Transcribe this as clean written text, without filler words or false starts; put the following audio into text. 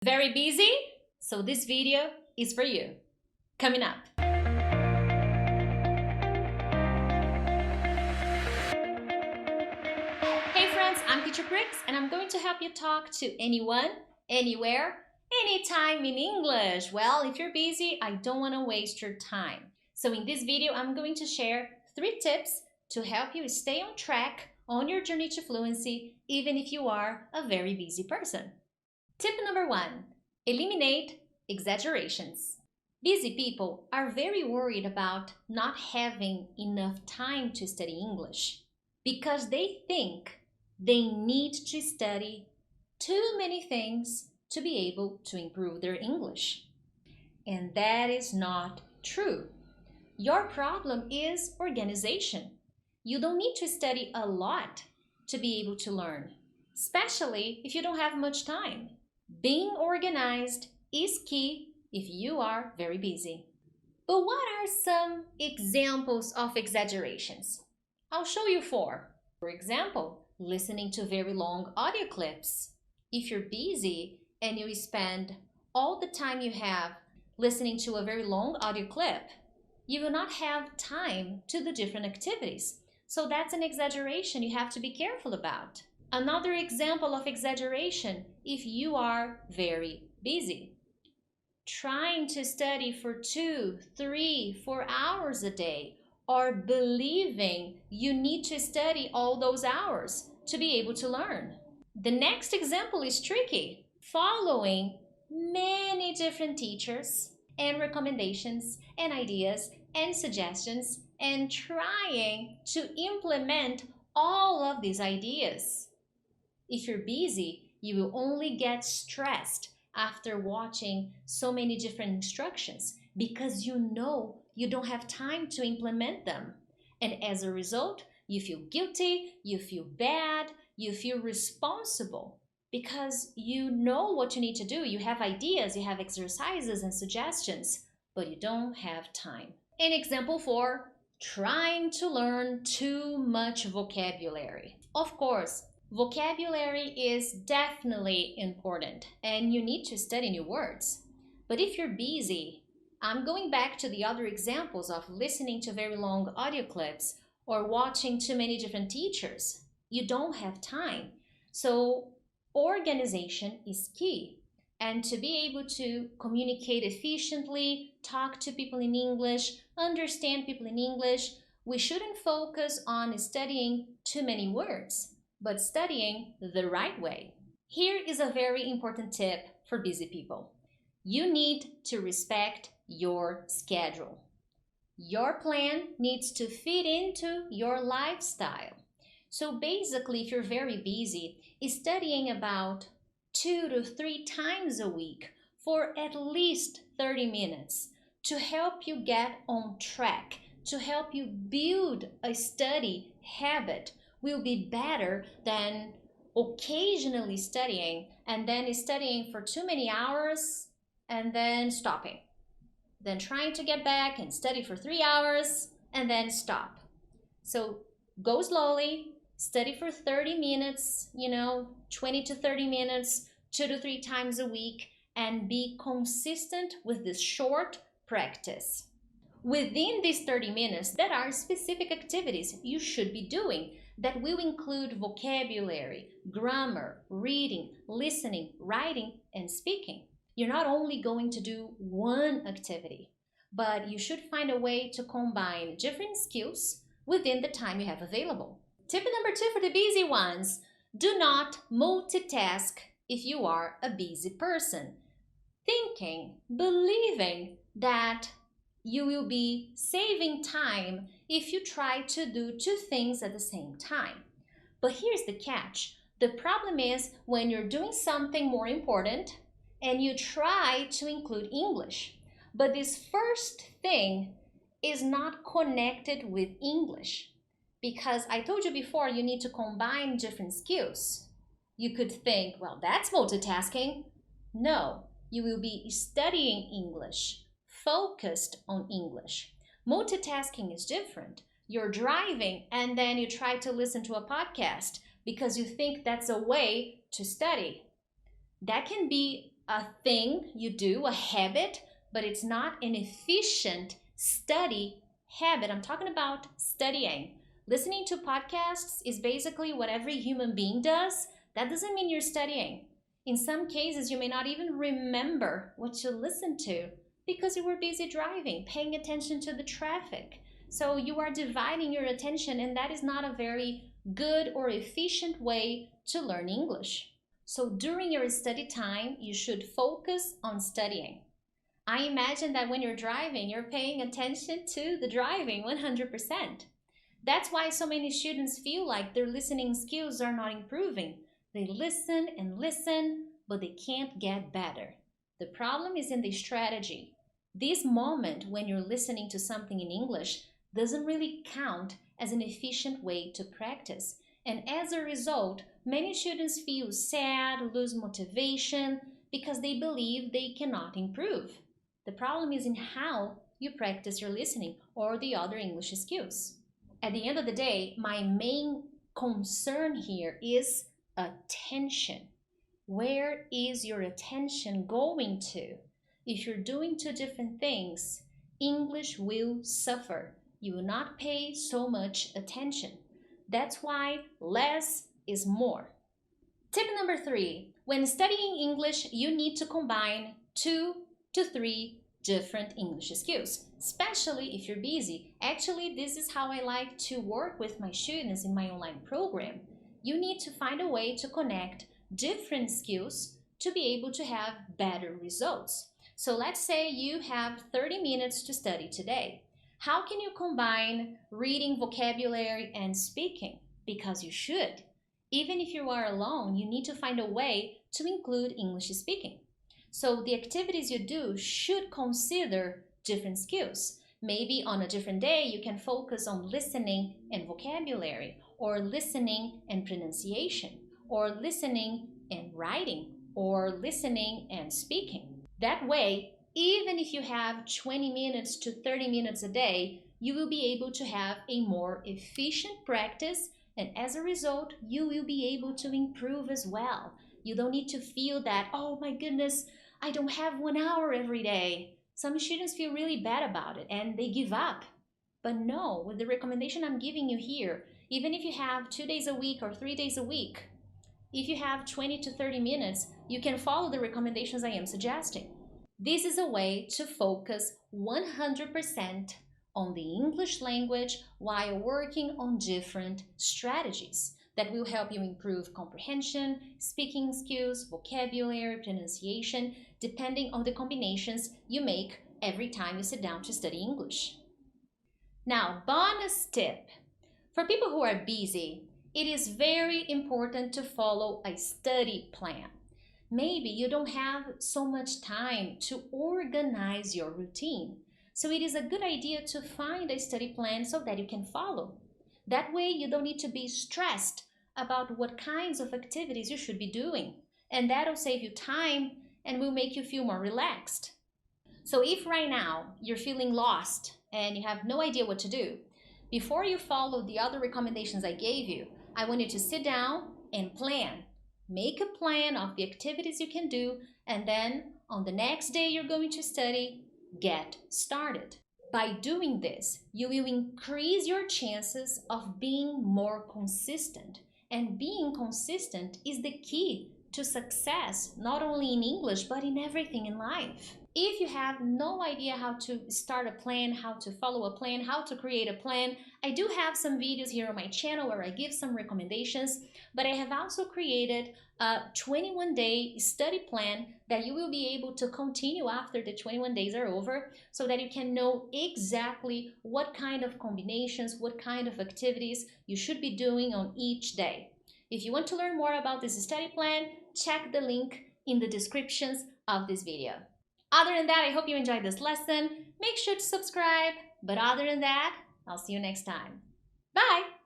Very busy? So this video is for you. Coming up. Hey friends, I'm Teacher Prix and I'm going to help you talk to anyone, anywhere, anytime in English. Well, if you're busy, I don't want to waste your time. So in this video, I'm going to share 3 tips to help you stay on track on your journey to fluency, even if you are a very busy person. Tip number 1. Eliminate exaggerations. Busy people are very worried about not having enough time to study English because they think they need to study too many things to be able to improve their English. And that is not true. Your problem is organization. You don't need to study a lot to be able to learn, especially if you don't have much time. Being organized is key if you are very busy. But what are some examples of exaggerations? I'll show you 4. For example, listening to very long audio clips. If you're busy and you spend all the time you have listening to a very long audio clip, you will not have time to do different activities. So that's an exaggeration you have to be careful about. Another example of exaggeration, if you are very busy. Trying to study for 2, 3, 4 hours a day, or believing you need to study all those hours to be able to learn. The next example is tricky. Following many different teachers and recommendations and ideas and suggestions and trying to implement all of these ideas. If you're busy, you will only get stressed after watching so many different instructions because you know you don't have time to implement them. And as a result, you feel guilty, you feel bad, you feel responsible because you know what you need to do. You have ideas, you have exercises and suggestions, but you don't have time. In example 4, trying to learn too much vocabulary. Of course, vocabulary is definitely important and you need to study new words. But if you're busy, I'm going back to the other examples of listening to very long audio clips or watching too many different teachers. You don't have time. So organization is key. And to be able to communicate efficiently, talk to people in English, understand people in English, we shouldn't focus on studying too many words, but studying the right way. Here is a very important tip for busy people. You need to respect your schedule. Your plan needs to fit into your lifestyle. So basically, if you're very busy, studying about 2 to 3 times a week for at least 30 minutes to help you get on track, to help you build a study habit will be better than occasionally studying and then studying for too many hours and then stopping. Then trying to get back and study for 3 hours and then stop. So go slowly, study for 30 minutes, 20 to 30 minutes, 2 to 3 times a week, and be consistent with this short practice. Within these 30 minutes, there are specific activities you should be doing that will include vocabulary, grammar, reading, listening, writing, and speaking. You're not only going to do one activity, but you should find a way to combine different skills within the time you have available. Tip number 2 for the busy ones: do not multitask if you are a busy person. Thinking, believing that you will be saving time if you try to do 2 things at the same time. But here's the catch. The problem is when you're doing something more important and you try to include English, but this first thing is not connected with English. Because I told you before, you need to combine different skills. You could think, well, that's multitasking. No, you will be studying English, focused on English. Multitasking is different. You're driving and then you try to listen to a podcast because you think that's a way to study. That can be a thing you do, a habit, but it's not an efficient study habit. I'm talking about studying. Listening to podcasts is basically what every human being does. That doesn't mean you're studying. In some cases, you may not even remember what you listened to because you were busy driving, paying attention to the traffic. So you are dividing your attention, and that is not a very good or efficient way to learn English. So during your study time, you should focus on studying. I imagine that when you're driving, you're paying attention to the driving 100%. That's why so many students feel like their listening skills are not improving. They listen and listen, but they can't get better. The problem is in the strategy. This moment when you're listening to something in English doesn't really count as an efficient way to practice. And as a result, many students feel sad, lose motivation, because they believe they cannot improve. The problem is in how you practice your listening or the other English skills. At the end of the day, my main concern here is attention. Where is your attention going to? If you're doing two different things, English will suffer. You will not pay so much attention. That's why less is more. Tip number 3. When studying English, you need to combine 2 to 3 different English skills, especially if you're busy. Actually, this is how I like to work with my students in my online program. You need to find a way to connect different skills to be able to have better results. So let's say you have 30 minutes to study today. How can you combine reading, vocabulary, and speaking? Because you should. Even if you are alone, you need to find a way to include English speaking. So the activities you do should consider different skills. Maybe on a different day, you can focus on listening and vocabulary, or listening and pronunciation, or listening and writing, or listening and speaking. That way, even if you have 20 minutes to 30 minutes a day, you will be able to have a more efficient practice, and as a result, you will be able to improve as well. You don't need to feel that, oh my goodness, I don't have 1 hour every day. Some students feel really bad about it and they give up. But no, with the recommendation I'm giving you here, even if you have 2 days a week or 3 days a week, if you have 20 to 30 minutes, you can follow the recommendations I am suggesting. This is a way to focus 100% on the English language while working on different strategies that will help you improve comprehension, speaking skills, vocabulary, pronunciation, depending on the combinations you make every time you sit down to study English. Now, bonus tip. For people who are busy, it is very important to follow a study plan. Maybe you don't have so much time to organize your routine. So it is a good idea to find a study plan so that you can follow. That way you don't need to be stressed about what kinds of activities you should be doing. And that'll save you time and will make you feel more relaxed. So if right now you're feeling lost and you have no idea what to do, before you follow the other recommendations I gave you, I want you to sit down and plan. Make a plan of the activities you can do, and then on the next day you're going to study, get started. By doing this, you will increase your chances of being more consistent. And being consistent is the key to success, not only in English, but in everything in life. If you have no idea how to start a plan, how to follow a plan, how to create a plan, I do have some videos here on my channel where I give some recommendations, but I have also created a 21-day study plan that you will be able to continue after the 21 days are over, so that you can know exactly what kind of combinations, what kind of activities you should be doing on each day. If you want to learn more about this study plan, check the link in the descriptions of this video. Other than that, I hope you enjoyed this lesson. Make sure to subscribe. But other than that, I'll see you next time. Bye!